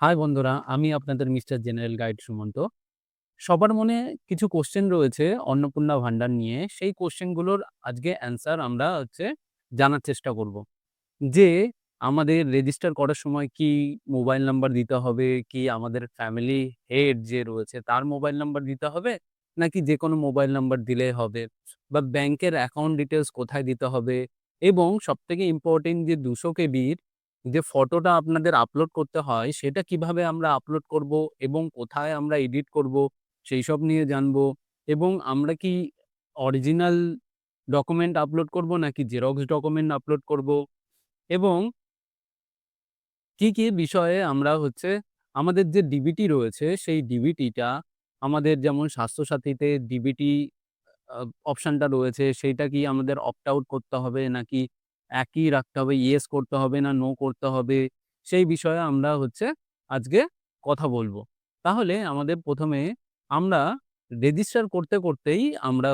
High বন্ধুরা, আমি আপনাদের মিস্টার জেনারেল গাইড সুমন্ত। সবার মনে কিছু কোশ্চেন রয়েছে অন্নপূর্ণা ভান্ডার নিয়ে। সেই কোশ্চেনগুলোর আজকে অ্যান্সার আমরা জানার চেষ্টা করব। যে আমাদের রেজিস্টার করার সময় কি মোবাইল নাম্বার দিতে হবে? কি আমাদের ফ্যামিলি হেড যে রয়েছে তার মোবাইল নাম্বার দিতে হবে? নাকি যেকোনো মোবাইল নাম্বার দিলেই হবে? বা ব্যাংকের অ্যাকাউন্ট ডিটেইলস কোথায় দিতে হবে? এবং সবথেকে ইম্পোর্টেন্ট যে ২০০ কেবির যে ফটোটা আপনাদের আপলোড করতে হয়, সেটা কিভাবে আমরা আপলোড করব এবং কোথায় আমরা এডিট করব, সেইসব নিয়ে জানবো। এবং আমরা কি অরিজিনাল ডকুমেন্ট আপলোড করব নাকি জেরক্স ডকুমেন্ট আপলোড করব? এবং কি বিষয়ে আমরা আমাদের যে ডিবিটি রয়েছে, সেই ডিবিটিটা আমাদের যেমন স্বাস্থ্যসাথীতে ডিবিটি আ অপশনটা রয়েছে, সেইটা কি আমাদের অপ্ট আউট করতে হবে নাকি একই রাখতে হবে, ইয়েস করতে হবে না নো করতে হবে? সেই বিষয়ে আমরা আজকে কথা বলব। তাহলে আমাদের ১ম এ আমরা রেজিস্টার করতেই আমরা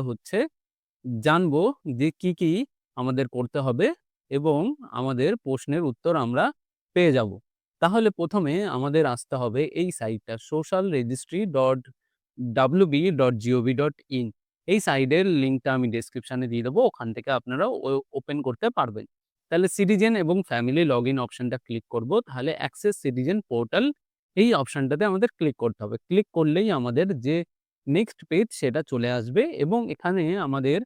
জানবো যে কি আমাদের করতে হবে এবং আমাদের প্রশ্নের উত্তর আমরা পেয়ে যাব। তাহলে ১ম এ আমাদের আসতে হবে এই সাইটটা socialregistry.wb.gov.in। এই সাইটের লিঙ্কটা আমি ডেসক্রিপশনে দিয়ে দেবো। ওখান থেকে আপনারা ওপেন করতে পারবেন। তাহলে সিটিজেন এবং ফ্যামিলি লগইন অপশনটা ক্লিক করব। তাহলে অ্যাক্সেস সিটিজেন পোর্টাল এই অপশনটাতে আমাদের ক্লিক করতে হবে। ক্লিক করলেই আমাদের যে নেক্সট পেজ সেটা চলে আসবে এবং এখানে আমাদের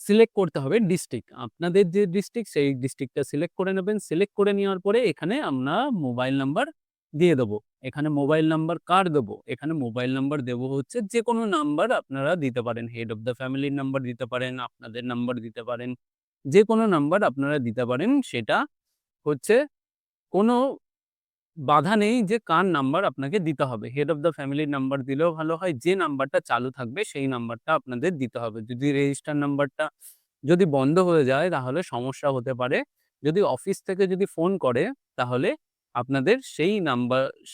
সিলেক্ট করতে হবে ডিস্ট্রিক্ট। আপনাদের যে ডিস্ট্রিক্ট সেই ডিস্ট্রিক্টটা সিলেক্ট করে নেবেন। সিলেক্ট করে নেওয়ার পরে এখানে আমরা মোবাইল নাম্বার দিয়ে দেবো। এখানে মোবাইল নাম্বার কার দেবো? এখানে মোবাইল নাম্বার দেবো যেকোনো নাম্বার আপনারা দিতে পারেন। হেড অফ দ্য ফ্যামিলির নাম্বার দিতে পারেন, আপনাদের নাম্বার দিতে পারেন। যেকোনো নাম্বার আপনারা দিতে পারেন। সেটা হচ্ছে কোনো বাধা নেই যে কার নাম্বার আপনাকে দিতে হবে। হেড অফ দ্য ফ্যামিলির নাম্বার দিলেও ভালো হয়। যে নাম্বারটা চালু থাকবে সেই নাম্বারটা আপনাদের দিতে হবে। যদি রেজিস্টার নাম্বারটা যদি বন্ধ হয়ে যায় তাহলে সমস্যা হতে পারে। যদি অফিস থেকে যদি ফোন করে তাহলে আপনাদের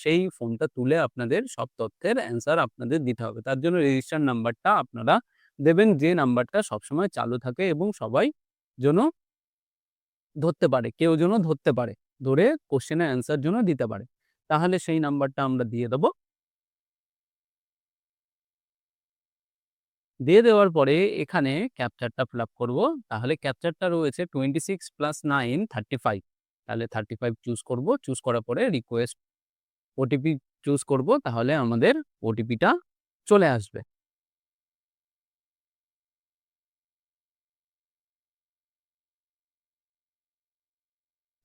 সেই ফোনটা তুলে আপনাদের সব তথ্যের অ্যান্সার আপনাদের দিতে হবে। তার জন্য রেজিস্টার নাম্বারটা আপনারা দেবেন যে নাম্বারটা সবসময় চালু থাকে এবং সবাই যেন ধরতে পারে। কেউ যেন ধরতে পারে। ধরে কোয়েশ্চেনের অ্যান্সার যেন দিতে পারে। তাহলে সেই নাম্বারটা আমরা দিয়ে দেব। দিয়ে দেওয়ার পরে এখানে ক্যাপচারটা ফিল আপ করব। তাহলে ক্যাপচারটা রয়েছে 26 + 9 35। তাহলে 35 চুজ করব। চুজ করার পরে রিকোয়েস্ট ওটিপি চুজ করব। তাহলে আমাদের ওটিপিটা চলে আসবে।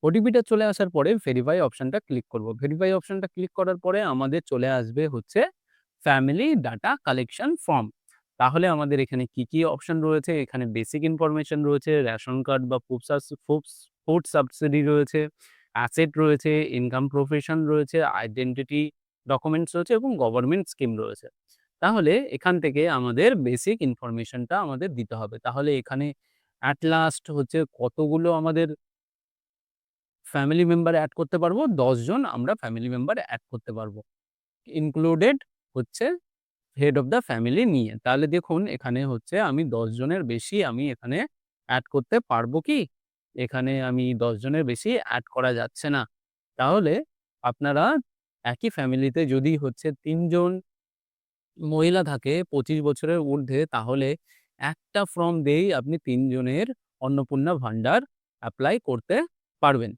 ওটিপিটা চলে আসার পরে ভেরিফাই অপশনটা ক্লিক করব। ভেরিফাই অপশনটা ক্লিক করার পরে আমাদের চলে আসবে ফ্যামিলি ডাটা কালেকশন ফর্ম। তাহলে আমাদের এখানে কি অপশন রয়েছে? এখানে বেসিক ইনফরমেশন রয়েছে, রেশন কার্ড বা ফুড সাবসিডি রয়েছে, অ্যাসেট রয়েছে, ইনকাম প্রফেশন রয়েছে, আইডেন্টিটি ডকুমেন্টস রয়েছে এবং গভর্নমেন্ট স্কিম রয়েছে। তাহলে এখান থেকে আমাদের বেসিক ইনফরমেশনটা আমাদের দিতে হবে। তাহলে এখানে এট লাস্ট কতগুলো আমাদের ফ্যামিলি মেম্বার এড করতে পারবো? ১০ জন আমরা ফ্যামিলি মেম্বার এড করতে পারবো। ইনক্লুডেড হচ্ছে হেড অফ দ্য ফ্যামিলি নিয়ে। তাহলে দেখুন এখানে আমি ১০ জনের বেশি আমি এখানে এড করতে পারবো কি? এখানে আমি ১০ জনের বেশি এড করা যাচ্ছে না। তাহলে আপনারা একই ফ্যামিলিতে যদি ৩ জন মহিলা থাকে ২৫ বছরের ঊর্ধ্বে তাহলে একটা ফর্ম দিয়েই আপনি ৩ জনের অন্নপূর্ণা ভান্ডার এপ্লাই করতে পারবেন।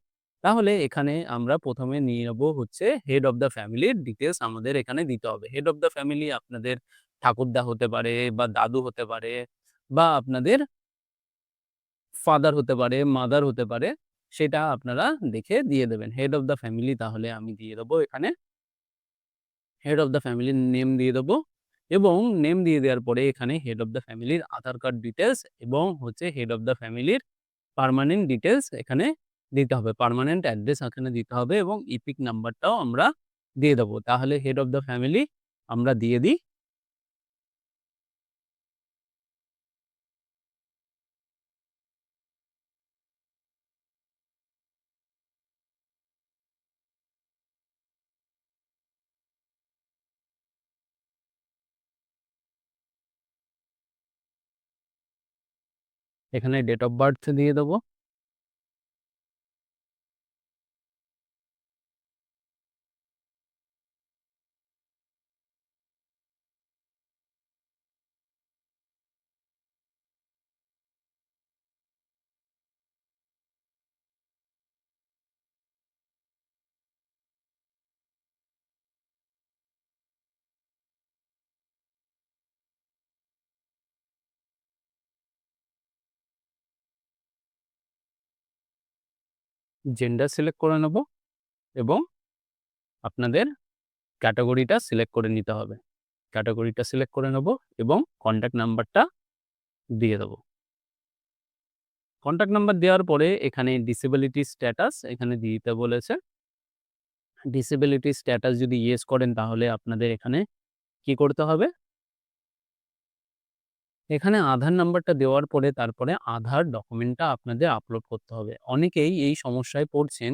তাহলে এখানে আমরা ১ম এ নিয়ে নেব হেড অফ দ্য ফ্যামিলির ডিটেইলস আমাদের এখানে দিতে হবে। হেড অফ দ্য ফ্যামিলি আপনাদের ঠাকুরদা হতে পারে বা দাদু হতে পারে বা আপনাদের ফাদার হতে পারে, মাদার হতে পারে। সেটা আপনারা দেখে দিয়ে দেবেন। হেড অফ দ্য ফ্যামিলি তাহলে আমি দিয়ে দেব এখানে। হেড অফ দ্য ফ্যামিলির নেম দিয়ে দেবো এবং নেম দিয়ে দেওয়ার পরে এখানে হেড অফ দ্য ফ্যামিলির আধার কার্ড ডিটেইলস এবং হেড অফ দ্য ফ্যামিলির পার্মানেন্ট ডিটেইলস এখানে দিতে হবে। পার্মানেন্ট অ্যাড্রেস এখানে দিতে হবে এবং ইপিক নাম্বারটাও আমরা দিয়ে দেবো। তাহলে হেড অফ দ্য ফ্যামিলি আমরা দিয়ে দিই। এখানে ডেট অফ বার্থ দিয়ে দেবো। জেন্ডার সিলেক্ট করে নেব এবং আপনাদের ক্যাটাগরিটা সিলেক্ট করে নিতে হবে। ক্যাটাগরিটা সিলেক্ট করে নেব এবং কনট্যাক্ট নাম্বারটা দিয়ে দেব। কনট্যাক্ট নাম্বার দেওয়ার পরে এখানে ডিসেবিলিটি স্ট্যাটাস এখানে দিতে বলেছে। ডিসেবিলিটি স্ট্যাটাস যদি ইয়েস করেন তাহলে আপনাদের এখানে কি করতে হবে? এখানে আধার নাম্বারটা দেওয়ার পরে তারপরে আধার ডকুমেন্টটা আপনাদের আপলোড করতে হবে। অনেকেই এই সমস্যায় পড়ছেন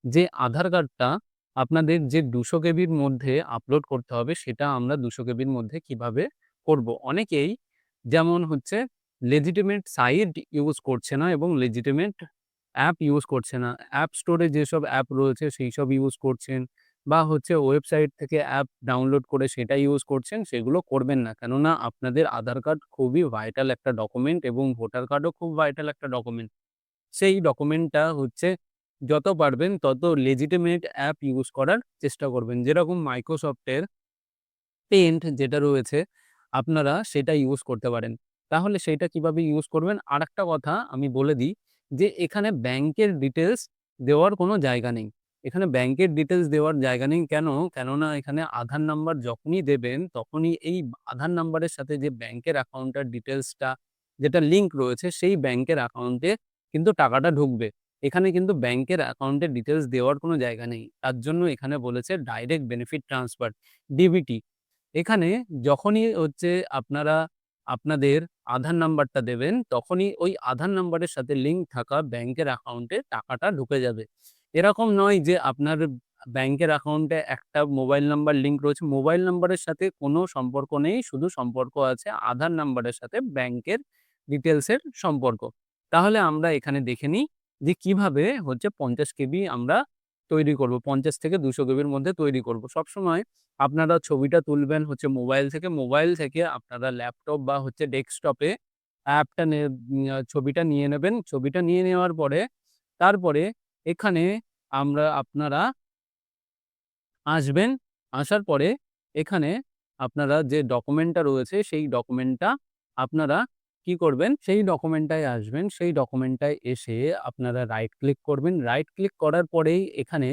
যে আধার কার্ডটা আপনাদের যে 200 কেবির মধ্যে আপলোড করতে হবে সেটা আমরা 200 কেবির মধ্যে কিভাবে করব? অনেকেই যেমন হচ্ছে লেজিটিমেট সাইট ইউজ করছে না এবং লেজিটিমেট অ্যাপ ইউজ করছে না। অ্যাপ স্টোরে যেসব অ্যাপ রয়েছে সেইসব ইউজ করছেন বা হচ্ছে ওয়েবসাইট থেকে অ্যাপ ডাউনলোড করে সেটা ইউজ করছেন, সেগুলো করবেন না। কেননা আপনাদের আধার কার্ড খুবই ভাইটাল একটা ডকুমেন্ট এবং ভোটার কার্ডও খুব ভাইটাল একটা ডকুমেন্ট। সেই ডকুমেন্টটা হচ্ছে যত পারবেন তত লেজিটিমেট অ্যাপ ইউজ করার চেষ্টা করবেন। যেরকম মাইক্রোসফটের পেন্ট যেটা রয়েছে আপনারা সেটা ইউজ করতে পারেন। তাহলে সেইটা কিভাবে ইউজ করবেন? আরেকটা কথা আমি বলে দিই যে এখানে ব্যাংকের ডিটেইলস দেওয়ার কোনো জায়গা নেই। এখানে ব্যাংকের ডিটেইলস দেওয়ার জায়গা নেই কেন? কেননা এখানে আধার নাম্বার যখনই দেবেন তখনই এই আধার নাম্বারের সাথে যে ব্যাংকের অ্যাকাউন্টের ডিটেইলসটা যেটা লিঙ্ক রয়েছে সেই ব্যাংকের অ্যাকাউন্টে কিন্তু টাকাটা ঢুকবে। এখানে কিন্তু ব্যাংকের অ্যাকাউন্টের ডিটেইলস দেওয়ার কোনো জায়গা নেই। তার জন্য এখানে বলেছে ডাইরেক্ট বেনিফিট ট্রান্সফার ডিবিটি। এখানে যখনই হচ্ছে আপনারা আপনাদের আধার নাম্বারটা দেবেন, তখনই ওই আধার নাম্বারের সাথে লিঙ্ক থাকা ব্যাংকের অ্যাকাউন্টে টাকাটা ঢুকে যাবে। এরকম নয় যে আপনার ব্যাংকের অ্যাকাউন্টে একটা মোবাইল নাম্বার লিঙ্ক রয়েছে। মোবাইল নাম্বারের সাথে কোনো সম্পর্ক নেই। শুধু সম্পর্ক আছে আধার নাম্বারের সাথে ব্যাংকের ডিটেইলসের সম্পর্ক। তাহলে আমরা এখানে দেখে নিই যে কিভাবে হচ্ছে 50 কেবি আমরা তৈরি করব। 50 থেকে 200 কেবির মধ্যে তৈরি করব। সবসময় আপনারা ছবিটা তুলবেন হচ্ছে মোবাইল থেকে। মোবাইল থেকে আপনারা ল্যাপটপ বা হচ্ছে ডেস্কটপে অ্যাপটা ছবিটা নিয়ে নেবেন। ছবিটা নিয়ে নেওয়ার পরে তারপরে এখানে আপনারা আসবেন। আসার পরে এখানে আপনারা যে ডকুমেন্টটা রয়েছে সেই ডকুমেন্টটা আপনারা কি করবেন? সেই ডকুমেন্টটায় আসবেন। সেই ডকুমেন্টটায় এসে আপনারা রাইট ক্লিক করবেন। রাইট ক্লিক করার পরেই এখানে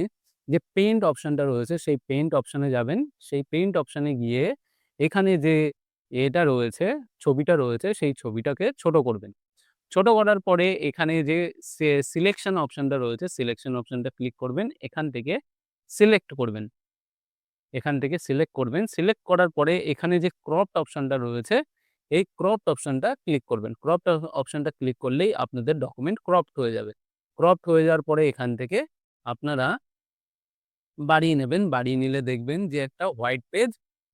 যে পেইন্ট অপশনটা রয়েছে সেই পেইন্ট অপশনে যাবেন। সেই পেইন্ট অপশনে গিয়ে এখানে যে এটা রয়েছে, ছবিটা রয়েছে সেই ছবিটাকে ছোট করবেন। ছোট করার পরে এখানে যে সিলেকশন অপশনটা রয়েছে, সিলেকশন অপশনটা ক্লিক করবেন। এখান থেকে সিলেক্ট করবেন। এখান থেকে সিলেক্ট করবেন। সিলেক্ট করার পরে এখানে যে ক্রপড অপশনটা রয়েছে, এই ক্রপড অপশনটা ক্লিক করবেন। ক্রপড অপশনটা ক্লিক করলেই আপনাদের ডকুমেন্ট ক্রপড হয়ে যাবে। ক্রপড হয়ে যাওয়ার পরে এখান থেকে আপনারা বাড়িয়ে নেবেন। বাড়িয়ে নিলে দেখবেন যে একটা হোয়াইট পেজ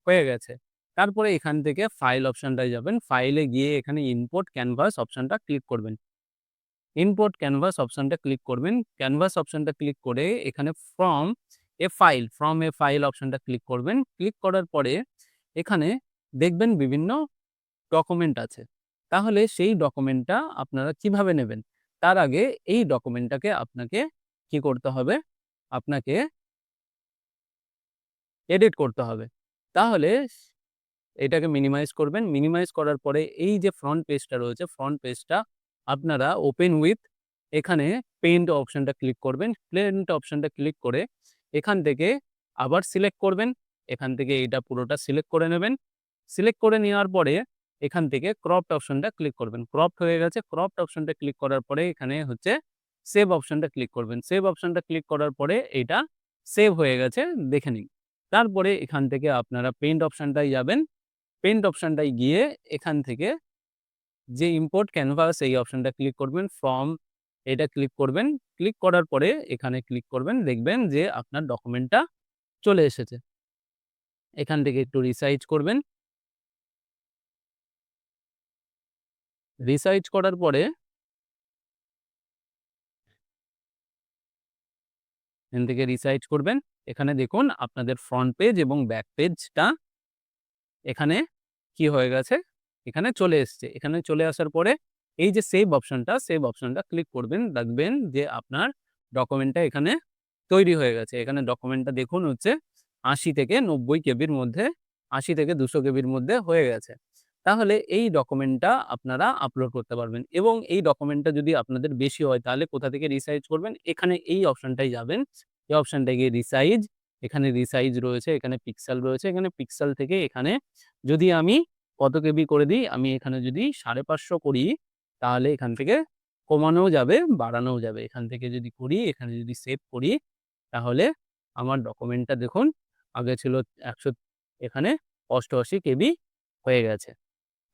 হয়ে গেছে। তারপরে এখান থেকে ফাইল অপশনটায় যাবেন। ফাইলে গিয়ে এখানে ইম্পোর্ট ক্যানভাস অপশনটা ক্লিক করবেন। ইম্পোর্ট ক্যানভাস অপশনটা ক্লিক করবেন। ক্যানভাস অপশনটা ক্লিক করে এখানে ফ্রম এ ফাইল অপশনটা ক্লিক করবেন। ক্লিক করার পরে এখানে দেখবেন বিভিন্ন ডকুমেন্ট আছে। তাহলে সেই ডকুমেন্টটা আপনারা কিভাবে নেবেন? তার আগে এই ডকুমেন্টটাকে আপনাকে কি করতে হবে? আপনাকে এডিট করতে হবে। তাহলে এটাকে মিনিমাইজ করবেন। মিনিমাইজ করার পরে এই যে ফ্রন্ট পেজটা রয়েছে, ফ্রন্ট পেজটা আপনারা ওপেন উইথ এখানে পেইন্ট অপশনটা ক্লিক করবেন। পেইন্ট অপশনটা ক্লিক করে এখান থেকে আবার সিলেক্ট করবেন। এখান থেকে এইটা পুরোটা সিলেক্ট করে নেবেন। সিলেক্ট করে নেওয়ার পরে এখান থেকে ক্রপড অপশনটা ক্লিক করবেন। ক্রপড হয়ে গেছে। ক্রপড অপশনটা ক্লিক করার পরে এখানে হচ্ছে সেভ অপশনটা ক্লিক করবেন। সেভ অপশনটা ক্লিক করার পরে এইটা সেভ হয়ে গেছে দেখে নিন। তারপরে এখান থেকে আপনারা পেইন্ট অপশনটায় যাবেন। পেইন্ট অপশনটায় গিয়ে এখান থেকে যে ইম্পোর্ট ক্যানভাস এই অপশনটা ক্লিক করবেন। ফ্রম এটা ক্লিক করবেন। ক্লিক করার পরে এখানে ক্লিক করবেন। দেখবেন যে আপনার ডকুমেন্টটা চলে এসেছে। এখান থেকে একটু রিসাইজ করবেন। রিসাইজ করার পরে এখান থেকে রিসাইজ করবেন। এখানে দেখুন আপনাদের ফ্রন্ট পেজ এবং ব্যাক পেজটা এখানে কি হয়ে গেছে? এখানে চলে এসছে। এখানে চলে আসার পরে এই যে সেভ অপশনটা ক্লিক করবেন। দেখবেন যে আপনার ডকুমেন্টটা এখানে তৈরি হয়ে গেছে। এখানে ডকুমেন্টটা দেখুন হচ্ছে 80 থেকে 90 কেবির মধ্যে 80 থেকে 200 কেবির মধ্যে হয়ে গেছে। তাহলে এই ডকুমেন্টটা আপনারা আপলোড করতে পারবেন এবং এই ডকুমেন্টটা যদি আপনাদের বেশি হয় তাহলে কোথা থেকে রিসাইজ করবেন? এখানে এই অপশনটায় যাবেন। এই অপশনটায় গিয়ে রিসাইজ, এখানে রিসাইজ রয়েছে, এখানে পিক্সেল রয়েছে। এখানে পিক্সেল থেকে এখানে যদি আমি কত কেবি করে দিই, আমি এখানে যদি 550 করি তাহলে এখান থেকে কমানোও যাবে, বাড়ানোও যাবে। এখান থেকে যদি করি, এখানে যদি সেভ করি তাহলে আমার ডকুমেন্টটা দেখুন আগে ছিল ১০০, এখানে ৮৮ কেবি হয়ে গেছে।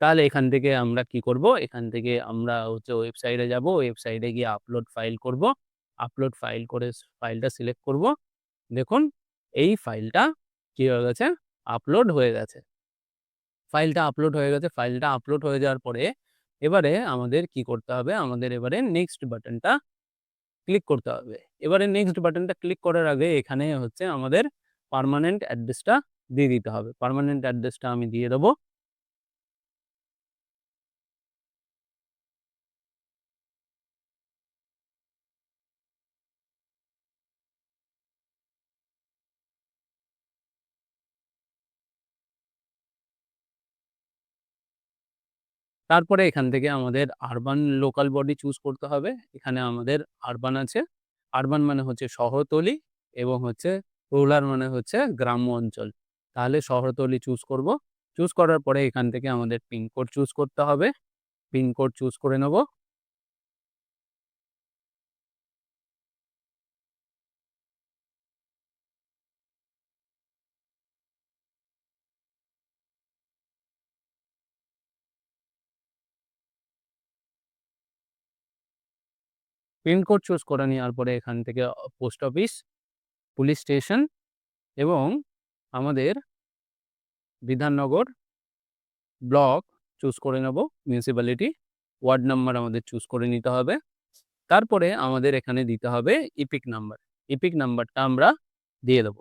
তাহলে এখান থেকে আমরা কি করব? এখান থেকে আমরা হচ্ছে ওয়েবসাইটে যাব। ওয়েবসাইটে গিয়ে আপলোড ফাইল করব। আপলোড ফাইল করে ফাইলটা সিলেক্ট করব। দেখুন এই ফাইলটা কি হয়ে গেছে? আপলোড হয়ে গেছে। ফাইলটা আপলোড হয়ে গেছে। ফাইলটা আপলোড হয়ে যাওয়ার পরে এবারে আমাদের কি করতে হবে? আমাদের এবারে নেক্সট বাটনটা ক্লিক করতে হবে। এবারে নেক্সট বাটনটা ক্লিক করার আগে এখানে হচ্ছে আমাদের পার্মানেন্ট অ্যাড্রেসটা দিয়ে দিতে হবে। পার্মানেন্ট অ্যাড্রেসটা আমি দিয়ে দেব। তারপরে এখান থেকে আমাদের আরবান লোকাল বডি চুজ করতে হবে। এখানে আমাদের আরবান আছে। আরবান মানে হচ্ছে শহরতলি এবং হচ্ছে রুরাল মানে হচ্ছে গ্রাম্য অঞ্চল। তাহলে শহরতলি চুজ করব। চুজ করার পরে এখান থেকে আমাদের পিনকোড চুজ করতে হবে। পিনকোড চুজ করে নেব। পিনকোড চুজ করে নেওয়ার পরে এখান থেকে পোস্ট অফিস, পুলিশ স্টেশন এবং আমাদের বিধাননগর ব্লক চুজ করে নেব। মিউনিসিপ্যালিটি, ওয়ার্ড নাম্বার আমাদের চুজ করে নিতে হবে। তারপরে আমাদের এখানে দিতে হবে ইপিক নাম্বার। ইপিক নাম্বারটা আমরা দিয়ে দেব।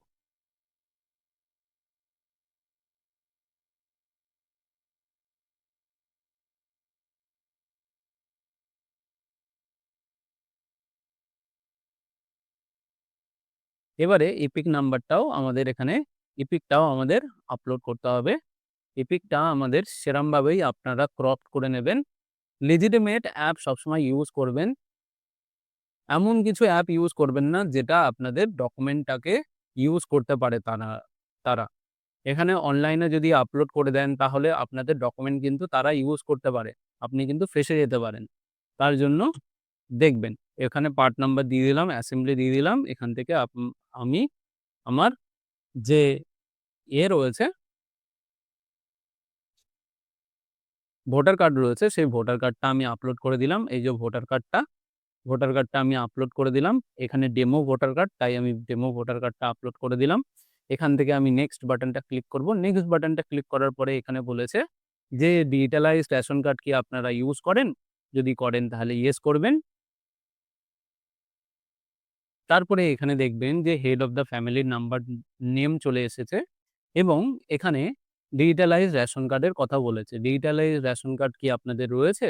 এবারে ইপিক নাম্বারটাও আমাদের এখানে ইপিকটাও আমাদের আপলোড করতে হবে। ইপিকটা আমাদের সেরমভাবেই আপনারা ক্রপ করে নেবেন। legitimate অ্যাপ সবসময় ইউজ করবেন। এমন কিছু অ্যাপ ইউজ করবেন না যেটা আপনাদের ডকুমেন্টটাকে ইউজ করতে পারে তারা। এখানে অনলাইনে যদি আপলোড করে দেন তাহলে আপনাদের ডকুমেন্ট কিন্তু তারা ইউজ করতে পারে। আপনি কিন্তু ফেঁসে যেতে পারেন। তার জন্য দেখবেন। এখানে পার্ট নাম্বার দিয়ে দিলাম, অ্যাসেম্বলি দিয়ে দিলাম। এখান থেকে আমি আমার যে রয়েছে, ভোটার কার্ড রয়েছে, সেই ভোটার কার্ডটা আমি আপলোড করে দিলাম। এই যে ভোটার কার্ডটা আমি আপলোড করে দিলাম। এখানে ডেমো ভোটার কার্ড, তাই আমি ডেমো ভোটার কার্ডটা আপলোড করে দিলাম। এখান থেকে আমি নেক্সট বাটনটা ক্লিক করব। নেক্সট বাটনটা ক্লিক করার পরে এখানে বলেছে যে ডিজিটালাইজড রেশন কার্ড কি আপনারা ইউজ করেন? যদি করেন তাহলে ইয়েস করবেন। তারপরে এখানে দেখবেন যে হেড অফ দ্য ফ্যামিলির নাম্বার নেম চলে এসেছে এবং এখানে ডিজিটালাইজড রেশন কার্ডের কথা বলেছে। ডিজিটালাইজড রেশন কার্ড কি আপনাদের রয়েছে?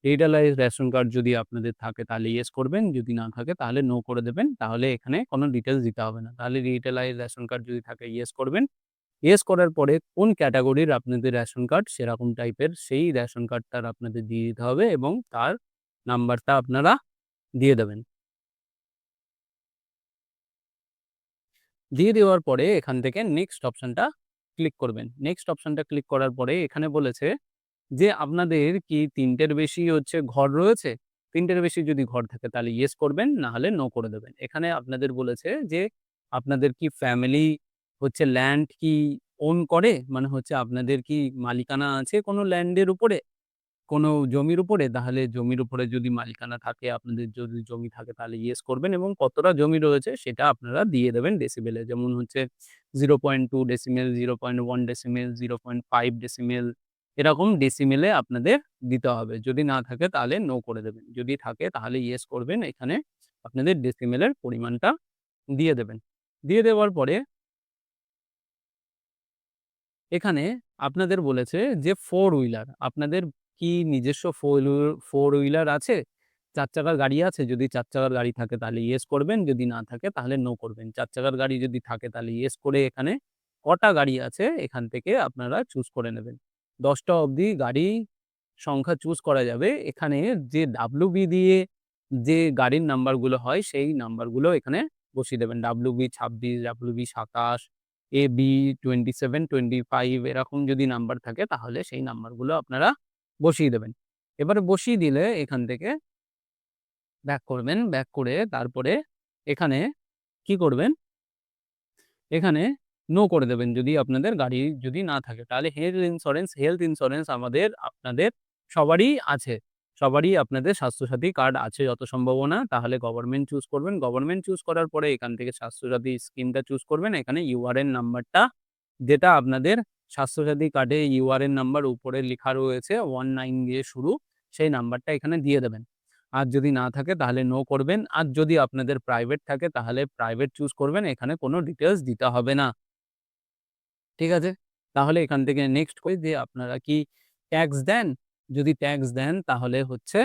ডিজিটালাইজড রেশন কার্ড যদি আপনাদের থাকে তাহলে ইয়েস করবেন, যদি না থাকে তাহলে নো করে দেবেন। তাহলে এখানে কোনো ডিটেইলস দিতে হবে না। তাহলে ডিজিটালাইজড রেশন কার্ড যদি থাকে ইয়েস করবেন। ইয়েস করার পরে কোন ক্যাটেগরির আপনাদের রেশন কার্ড সেরকম টাইপের সেই রেশন কার্ডটার আপনাদের দিয়ে দিতে হবে এবং তার নাম্বারটা আপনারা দিয়ে দেবেন। দিয়ে দেওয়ার পরে এখান থেকে নেক্সট অপশনটা ক্লিক করবেন। নেক্সট অপশনটা ক্লিক করার পরে এখানে বলেছে যে আপনাদের কি ৩ টের বেশি হচ্ছে ঘর রয়েছে? ৩ টের বেশি যদি ঘর থাকে তাহলে ইয়েস করবেন, না হলে নো করে দেবেন। এখানে আপনাদের বলেছে যে আপনাদের কি ফ্যামিলি হচ্ছে ল্যান্ড কি ওন করে? মানে হচ্ছে আপনাদের কি মালিকানা আছে কোনো ল্যান্ডের উপরে? কোনো জমির উপরে? তাহলে জমির উপরে যদি মালিকানা থাকে, আপনাদের যদি জমি থাকে তাহলে ইয়েস করবেন এবং কতটা জমি রয়েছে সেটা আপনারা দিয়ে দেবেন ডেসিবেলে। যেমন হচ্ছে 0.2 ডেসিমেল, 0.1 ডেসিমেল, 0.5 ডেসিমেল এরকম ডেসিমেলে আপনাদের দিতে হবে। যদি না থাকে তাহলে নো করে দেবেন। যদি থাকে তাহলে ইয়েস করবেন। এখানে আপনাদের ডেসিমেলের পরিমাণটা দিয়ে দেবেন। দিয়ে দেওয়ার পরে এখানে আপনাদের বলেছে যে 4 হুইলার আপনাদের কি নিজস্ব ফোর হুইলার আছে? ৪ চাকার গাড়ি আছে? যদি ৪ চাকার গাড়ি থাকে তাহলে ইয়েস করবেন, যদি না থাকে তাহলে নো করবেন। ৪ চাকার গাড়ি যদি থাকে তাহলে ইয়েস করে এখানে কটা গাড়ি আছে এখান থেকে আপনারা চুজ করে নেবেন। 10টা অবধি গাড়ি সংখ্যা চুজ করা যাবে। এখানে যে WB দিয়ে যে গাড়ির নাম্বারগুলো হয়, সেই নাম্বারগুলো এখানে বসিয়ে দেবেন। WB 26, WB 27, AB 27, 25 এরকম যদি নাম্বার থাকে তাহলে সেই নাম্বারগুলো আপনারা বসিয়ে দেবেন। এবারে বসিয়ে দিলে এখান থেকে ব্যাক করবেন। ব্যাক করে তারপরে এখানে কি করবেন? এখানে নো করে দেবেন যদি আপনাদের গাড়ি যদি না থাকে। তাহলে হেলথ ইন্সুরেন্স আমাদের আপনাদের সবারই আছে। সবারই আপনাদের স্বাস্থ্যসাথী কার্ড আছে যত সম্ভাবনা। তাহলে গভর্নমেন্ট চুজ করবেন। গভর্নমেন্ট চুজ করার পরে এখান থেকে স্বাস্থ্যসাথী স্কিমটা চুজ করবেন। এখানে URN নাম্বারটা যেটা আপনাদের স্বাস্থ্যসাথী কার্ডে URN নাম্বার উপরে লেখা রয়েছে 19 দিয়ে শুরু, সেই নাম্বারটা এখানে দিয়ে দেবেন। আর যদি না থাকে তাহলে নো করবেন। আর যদি আপনাদের প্রাইভেট থাকে তাহলে প্রাইভেট চুজ করবেন। এখানে কোনো ডিটেইলস দিতে হবে না। ঠিক আছে? তাহলে এখান থেকে নেক্সট করি যে আপনারা কি ট্যাক্স দেন? যদি ট্যাক্স দেন তাহলে হচ্ছে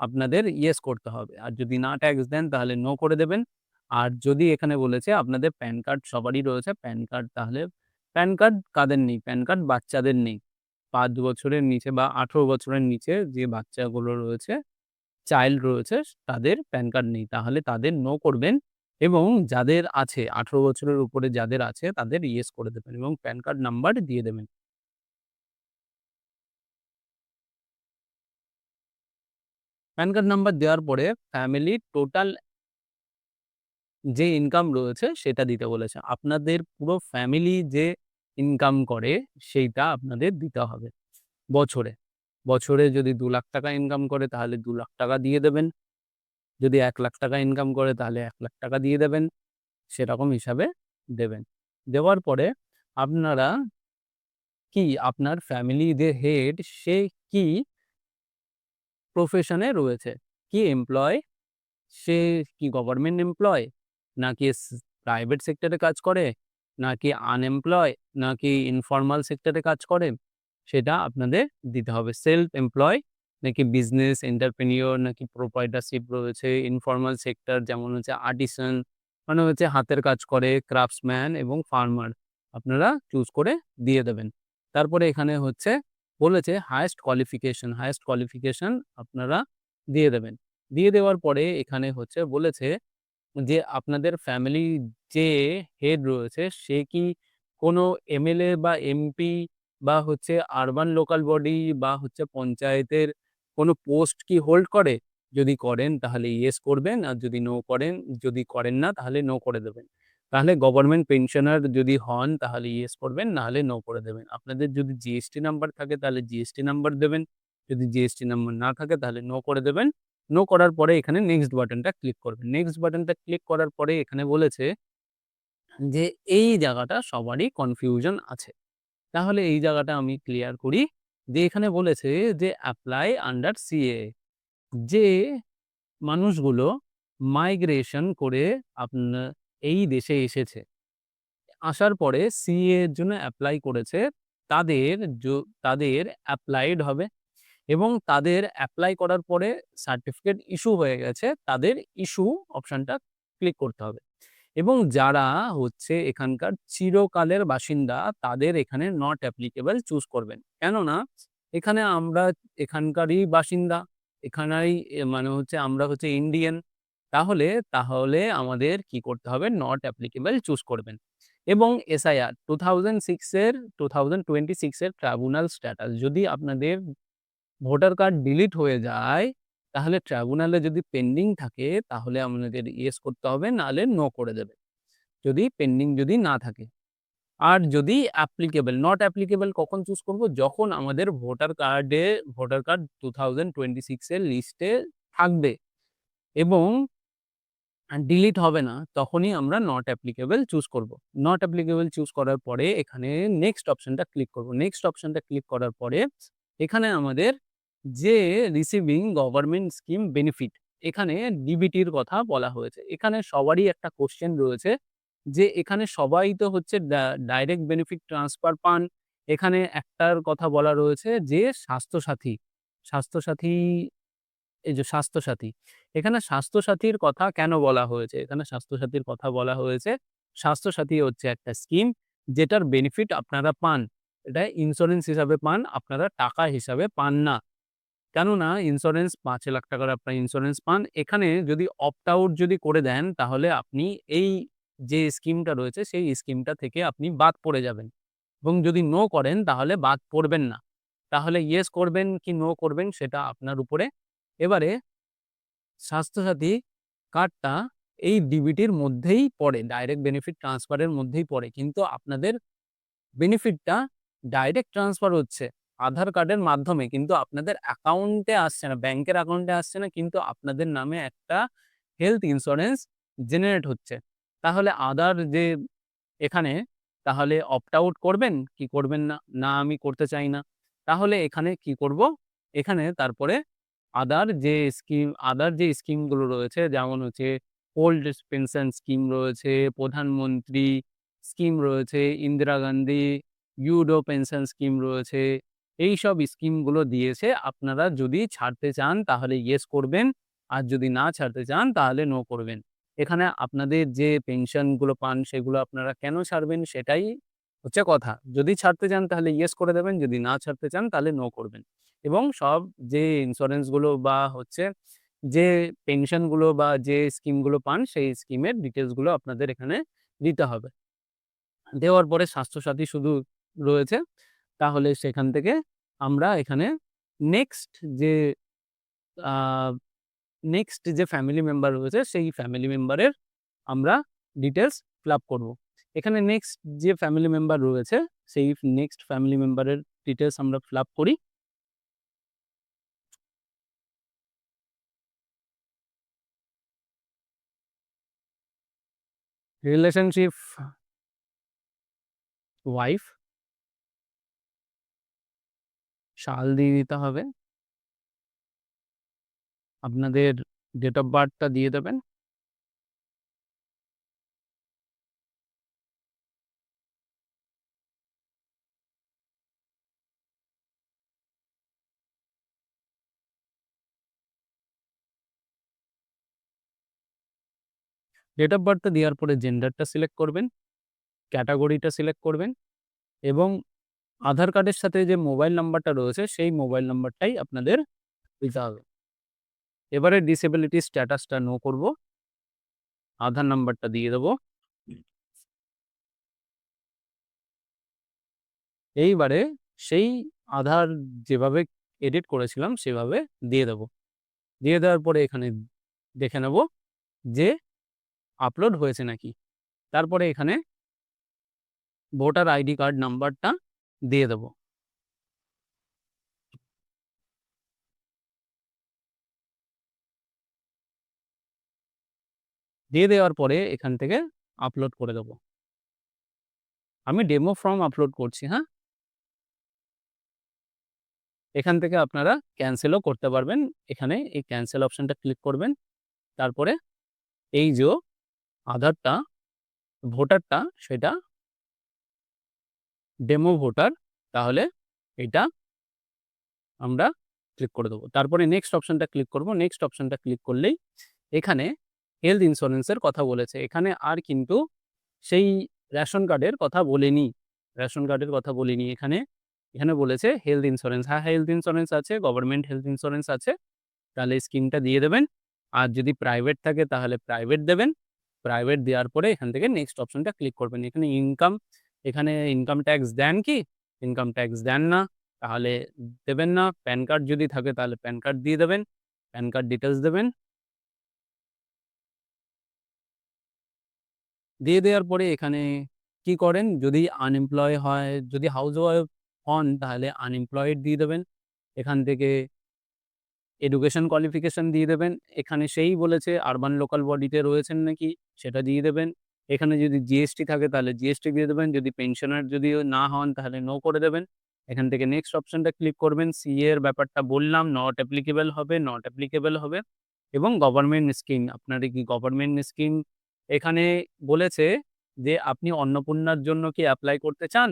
আপনাদের ইয়েস করতে হবে। আর যদি না ট্যাক্স দেন তাহলে নো করে দেবেন। আর যদি এখানে বলেছে আপনাদের প্যান কার্ড সবারই রয়েছে, প্যান কার্ড তাহলে প্যান কার্ড কাদের নেই? প্যান কার্ড বাচ্চাদের নেই। 5 বছরের নিচে বা 18 বছরের নিচে যে বাচ্চাগুলো রয়েছে, চাইল্ড রয়েছে তাদের প্যান কার্ড নেই। তাহলে তাদের নো করবেন এবং যাদের আছে 18 বছরের উপরে যাদের আছে তাদের ইয়েস করে দেবেন এবং প্যান কার্ড নাম্বার দিয়ে দেবেন। প্যান কার্ড নাম্বার দেওয়ার পরে ফ্যামিলির টোটাল যে ইনকাম রয়েছে সেটা দিতে বলেছে। আপনাদের পুরো ফ্যামিলি যে ইনকাম করে সেইটা আপনাদের দিতে হবে বছরে। বছরে যদি ৳2,00,000 ইনকাম করে তাহলে ৳2,00,000 দিয়ে দেবেন। যদি ৳1,00,000 ইনকাম করে তাহলে ৳1,00,000 দিয়ে দেবেন। সেরকম হিসাবে দেবেন। দেওয়ার পরে আপনারা কি আপনার ফ্যামিলি যে হেড সে কি প্রফেশনে রয়েছে? কি এমপ্লয়? সে কি গভর্নমেন্ট এমপ্লয়? নাকি প্রাইভেট সেক্টরে কাজ করে? নাকি আনএমপ্লয়? নাকি ইনফরমাল সেক্টরে কাজ করে? সেটা আপনাদের দিতে হবে। সেলফ এমপ্লয় নাকি বিজনেস এন্টারপ্রেনিউর নাকি প্রোপ্রাইটারশিপ রয়েছে, ইনফরমাল সেক্টর যেমন হচ্ছে আর্টিসান মানে হচ্ছে হাতের কাজ করে, ক্রাফটসম্যান এবং ফার্মার আপনারা চুজ করে দিয়ে দেবেন। তারপরে এখানে হচ্ছে বলেছে হাইয়েস্ট কোয়ালিফিকেশন আপনারা দিয়ে দেবেন। দিয়ে দেওয়ার পরে এখানে হচ্ছে বলেছে যে আপনাদের ফ্যামিলি যে হেড রয়েছে সে কি কোনো MLA বা MP বা হচ্ছে আরবান লোকাল বডি বা হচ্ছে পঞ্চায়েতের কোনো পোস্ট কি হোল্ড করে? যদি করেন তাহলে ইয়েস করবেন। আর যদি নো করেন যদি করেন না তাহলে নো করে দেবেন। তাহলে গভর্নমেন্ট পেনশনার যদি হন তাহলে ইয়েস করবেন, নাহলে নো করে দেবেন। আপনাদের যদি GST নাম্বার থাকে তাহলে GST নাম্বার দেবেন। যদি GST নাম্বার না থাকে তাহলে নো করে দেবেন। নো করার পরে এখানে নেক্সট বাটনটা ক্লিক করবেন। নেক্সট বাটনটা ক্লিক করার পরে এখানে বলেছে যে এই জায়গাটা সবারই কনফিউশন আছে। তাহলে এই জায়গাটা আমি ক্লিয়ার করি যে এখানে বলেছে যে অ্যাপ্লাই আন্ডার CAA যে মানুষগুলো মাইগ্রেশন করে আপনার এই দেশে এসেছে। আসার পরে CAA এর জন্য এপ্লাই করেছে তাদের তাদের অ্যাপ্লাইড হবে। এবং তাদের এপ্লাই করার পরে সার্টিফিকেট ইস্যু হয়ে গেছে, তাদের ইস্যু অপশনটা ক্লিক করতে হবে। এবং যারা হচ্ছে এখানকার চিরকালের বাসিন্দা তাদের এখানে নট অ্যাপ্লিকেবল চুজ করবেন। কেননা এখানে আমরা এখানকারই বাসিন্দা, এখানেই মানে হচ্ছে আমরা হচ্ছে ইন্ডিয়ান। তাহলে আমাদের কি করতে হবে? নট অ্যাপ্লিকেবল চুজ করবেন। এবং SIR 2026 এর ট্রাইব্যুনাল স্ট্যাটাস যদি আপনাদের ভোটার কার্ড ডিলিট হয়ে যায়, তাহলে ট্রাইব্যুনালে যদি পেন্ডিং থাকে তাহলে আপনাদের ইয়েস করতে হবে, নাহলে নো করে দেবে। যদি পেন্ডিং যদি না থাকে। আর যদি নট অ্যাপ্লিকেবল কখন চুজ করব? যখন আমাদের ভোটার কার্ড 2026 এর লিস্টে থাকবে এবং ডিলিট হবে না, তখনই আমরা নট অ্যাপ্লিকেবল চুজ করব। নট অ্যাপ্লিকেবল চুজ করার পরে এখানে নেক্সট অপশনটা ক্লিক করব। নেক্সট অপশনটা ক্লিক করার পরে এখানে আমাদের যে রিসিভিং গভর্নমেন্ট স্কিম বেনিফিট এখানে DBTর কথা বলা হয়েছে। এখানে সবারই একটা কোয়েশ্চেন রয়েছে যে এখানে সবাই তো হচ্ছে ডাইরেক্ট বেনিফিট ট্রান্সফার পান। এখানে একটার কথা বলা রয়েছে যে স্বাস্থ্যসাথী এই যে স্বাস্থ্যসাথী। এখানে স্বাস্থ্যসাথীর কথা কেন বলা হয়েছে? এখানে স্বাস্থ্যসাথীর কথা বলা হয়েছে, স্বাস্থ্যসাথী হচ্ছে একটা স্কিম যেটার বেনিফিট আপনারা পান। এটা ইন্স্যুরেন্স হিসাবে পান, আপনারা টাকা হিসাবে পান না। কেননা ইন্স্যুরেন্স ৫,০০,০০০ টাকার আপনার ইন্স্যুরেন্স পান। এখানে যদি অপ্ট আউট যদি করে দেন তাহলে আপনি এই যে স্কিমটা রয়েছে সেই স্কিমটা থেকে আপনি বাদ পড়ে যাবেন এবং যদি নো করেন তাহলে বাদ পড়বেন না। তাহলে ইয়েস করবেন কি নো করবেন সেটা আপনার উপরে। এবারে স্বাস্থ্যসাথী কার্ডটা এই ডিবিটির মধ্যেই পড়ে, ডাইরেক্ট বেনিফিট ট্রান্সফারের মধ্যেই পড়ে। কিন্তু আপনাদের বেনিফিটটা ডাইরেক্ট ট্রান্সফার হচ্ছে আধার কার্ডের মাধ্যমে, কিন্তু আপনাদের অ্যাকাউন্টে আসছে না, ব্যাংকের অ্যাকাউন্টে আসছে না, কিন্তু আপনাদের নামে একটা হেলথ ইন্স্যুরেন্স জেনারেট হচ্ছে। তাহলে আদার যে এখানে তাহলে অপ্ট আউট করবেন কি করবেন না? না আমি করতে চাই না। তাহলে এখানে কি করব? এখানে তারপরে আদার যে স্কিমগুলো রয়েছে যেমন হচ্ছে ওল্ড এজ পেনশন স্কিম রয়েছে, প্রধানমন্ত্রী স্কিম রয়েছে, Indira Gandhi you do pension scheme রয়েছে। এইসব স্কিমগুলো দিয়েছে। আপনারা যদি ছাড়তে চান তাহলে ইয়েস করবেন। আর যদি না ছাড়তে চান তাহলে নো করবেন। এখানে আপনাদের যে পেনশনগুলো পান সেগুলো আপনারা কেন ছাড়বেন সেটাই হচ্ছে কথা। যদি ছাড়তে চান তাহলে ইয়েস করে দেবেন, যদি না ছাড়তে চান তাহলে নো করবেন। এবং সব যে ইন্স্যুরেন্সগুলো বা হচ্ছে যে পেনশনগুলো বা যে স্কিমগুলো পান সেই স্কিমের ডিটেইলসগুলো আপনাদের এখানে দিতে হবে। দেওয়ার পরে স্বাস্থ্যসাথী শুধু রয়েছে। তাহলে সেখান থেকে আমরা এখানে নেক্সট যে আ নেক্সট যে ফ্যামিলি মেম্বার রয়েছে সেই ফ্যামিলি মেম্বারের আমরা ডিটেইলস ফিল আপ করব। এখানে নেক্সট যে ফ্যামিলি মেম্বার রয়েছে সেই নেক্সট ফ্যামিলি মেম্বারের ডিটেইলস আমরা ফিল আপ করি। রিলেশনশিপ ওয়াইফ সাল দিয়ে দিতে হবে। আপনাদের ডেট অফ বার্থটা দিয়ে দেবেন। ডেট অফ বার্থটা দেওয়ার পরে জেন্ডারটা সিলেক্ট করবেন, ক্যাটেগরিটা সিলেক্ট করবেন এবং আধার কার্ডের সাথে যে মোবাইল নাম্বারটা রয়েছে সেই মোবাইল নাম্বারটাই আপনাদের দিতে হবে। এবারে ডিসেবিলিটি স্ট্যাটাসটা নো করব। আধার নাম্বারটা দিয়ে দেব। এইবারে সেই আধার যেভাবে এডিট করেছিলাম সেভাবে দিয়ে দেব। দিয়ে দেওয়ার পরে এখানে দেখে নেব যে আপলোড হয়েছে নাকি। তারপরে এখানে ভোটার আইডি কার্ড নাম্বারটা দিয়ে দেব। দিয়ে দেওয়ার পরে এখান থেকে আপলোড করে দেব। আমি ডেমো ফর্ম আপলোড করছি, হ্যাঁ? এখান থেকে আপনারা ক্যানসেলও করতে পারবেন। এখানে এই ক্যানসেল অপশনটা ক্লিক করবেন। তারপরে এই যে আধারটা, ভোটারটা সেটা ডেমো ভোটার, তাহলে এটা আমরা ক্লিক করে দেব। তারপরে নেক্সট অপশনটা ক্লিক করব। নেক্সট অপশনটা ক্লিক করলেই এখানে হেলথ ইন্সুরেন্সের কথা বলেছে। এখানে আর কিন্তু সেই রেশন কার্ডের কথা বলেনি। রেশন কার্ডের কথা বলিনি এখানে। এখানে বলেছে হেলথ ইন্সুরেন্স। হ্যাঁ, হেলথ ইন্সুরেন্স আছে, গভর্নমেন্ট হেলথ ইন্সুরেন্স আছে। তাহলে স্কিমটা দিয়ে দেবেন। আর যদি প্রাইভেট থাকে তাহলে প্রাইভেট দেবেন। প্রাইভেট দেওয়ার পরে এখান থেকে নেক্সট অপশনটা ক্লিক করবেন। এখানে ইনকাম ট্যাক্স দেন কি? ইনকাম ট্যাক্স দেন না, তাহলে দেবেন না। প্যান কার্ড যদি থাকে তাহলে প্যান কার্ড দিয়ে দেবেন। প্যান কার্ড ডিটেইলস দেবেন। দিয়ে দেওয়ার পরে এখানে কি করেন, যদি আনএমপ্লয় হয়, যদি হাউসওয়াইফ হন তাহলে আনএমপ্লয়েড দিয়ে দেবেন। এখান থেকে এডুকেশন কোয়ালিফিকেশন দিয়ে দেবেন। এখানে সেই বলেছে আরবান লোকাল বডিতে রয়েছেন নাকি সেটা দিয়ে দেবেন। এখানে যদি জিএসটি থাকে তাহলে জিএসটি দিয়ে দেবেন। যদি পেনশনার যদিও না হন তাহলে নো করে দেবেন। এখান থেকে নেক্সট অপশনটা ক্লিক করবেন। সিএ এর ব্যাপারটা বললাম, নট অ্যাপ্লিকেবল হবে, নট অ্যাপ্লিকেবল হবে। এবং গভর্নমেন্ট স্কিম, আপনার কি গভর্নমেন্ট স্কিম এখানে বলেছে যে আপনি অন্নপূর্ণার জন্য কি এপ্লাই করতে চান?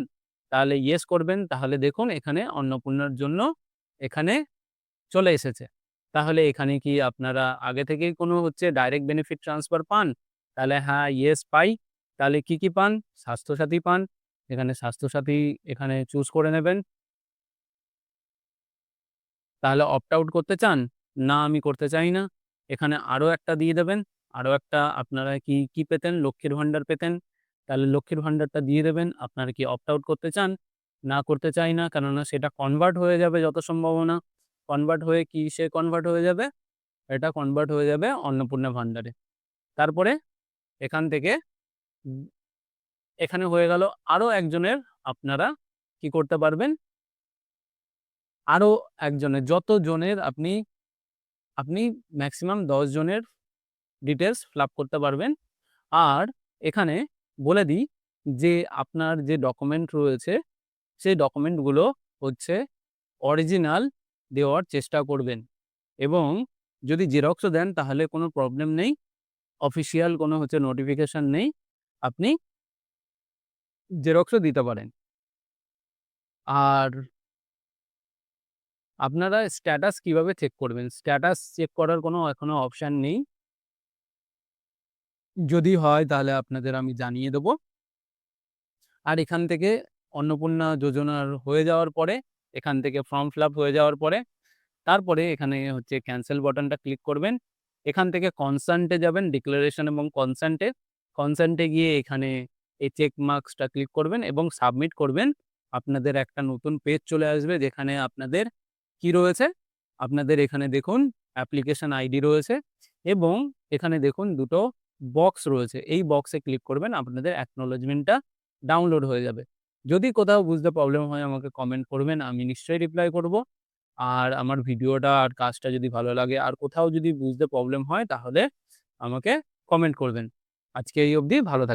তাহলে ইয়েস করবেন। তাহলে দেখুন এখানে অন্নপূর্ণার জন্য এখানে চলে এসেছে। তাহলে এখানে কি আপনারা আগে থেকেই কোনো হচ্ছে ডাইরেক্ট বেনিফিট ট্রান্সফার পান? তাহলে হ্যাঁ, ইয়েস পাই। তাহলে কি পান? স্বাস্থ্যসাথী পান, এখানে স্বাস্থ্যসাথী এখানে চুজ করে নেবেন। তাহলে অপ্ট আউট করতে চান? না আমি করতে চাই না। এখানে আরো একটা দিয়ে দেবেন। আরো একটা আপনারা কি পেতেন? লক্ষ্মীর ভান্ডার পেতেন। তাহলে লক্ষ্মীর ভান্ডারটা দিয়ে দেবেন। আপনারা কি অপ্ট আউট করতে চান? না করতে চাই না। কেননা সেটা কনভার্ট হয়ে যাবে যত সম্ভাবনা। কনভার্ট হয়ে কিসে কনভার্ট হয়ে যাবে? এটা কনভার্ট হয়ে যাবে অন্নপূর্ণা ভান্ডারে। তারপরে এখান থেকে উম এখানে হয়ে গেল আরো একজনের আপনারা কি করতে পারবেন? আরো একজনের যত জনের আপনি ম্যাক্সিমাম ১০ জনের ডিটেইলস ফিল আপ করতে পারবেন। আর এখানে বলে দিই যে আপনার যে ডকুমেন্ট রয়েছে, সেই ডকুমেন্টগুলো হচ্ছে অরিজিনাল দেওয়ার চেষ্টা করবেন এবং যদি জেরক্সও দেন তাহলে কোনো প্রবলেম নেই। অফিসিয়াল কোনো নোটিফিকেশন নেই। আপনি জেরক্সও দিতে পারেন। আর আপনারা স্ট্যাটাস কিভাবে চেক করবেন? স্ট্যাটাস চেক করার কোনো এখনো অপশন নেই। যদি হয় তাহলে আপনাদের আমি জানিয়ে দেব। আর এখান থেকে অন্নপূর্ণা যোজনার হয়ে যাওয়ার পরে, এখান থেকে ফর্ম ফিল আপ হয়ে যাওয়ার পরে, তারপরে এখানে হচ্ছে ক্যানসেল বাটনটা ক্লিক করবেন। এখান থেকে কনসার্ন এ যাবেন, ডিক্লারেশন এবং কনসার্ন এ। কনসার্ন এ গিয়ে এখানে এই চেক মার্কসটা ক্লিক করবেন এবং সাবমিট করবেন। আপনাদের একটা নতুন পেজ চলে আসবে যেখানে আপনাদের কি রয়েছে? আপনাদের এখানে দেখুন অ্যাপ্লিকেশন আইডি রয়েছে এবং এখানে দেখুন ২ টো বক্স রয়েছে। এই বক্সে ক্লিক করবেন, আপনাদের অ্যাকনোলেজমেন্টটা ডাউনলোড হয়ে যাবে। যদি কোথাও বুঝতে প্রবলেম হয় আমাকে কমেন্ট করবেন, আমি নিশ্চয়ই রিপ্লাই করব। আর আমার ভিডিওটা আর কাজটা যদি ভালো লাগে আর কোথাও যদি বুঝতে প্রবলেম হয় তাহলে আমাকে কমেন্ট করবেন। আজকে এই অবধি ভালো থাকবেন।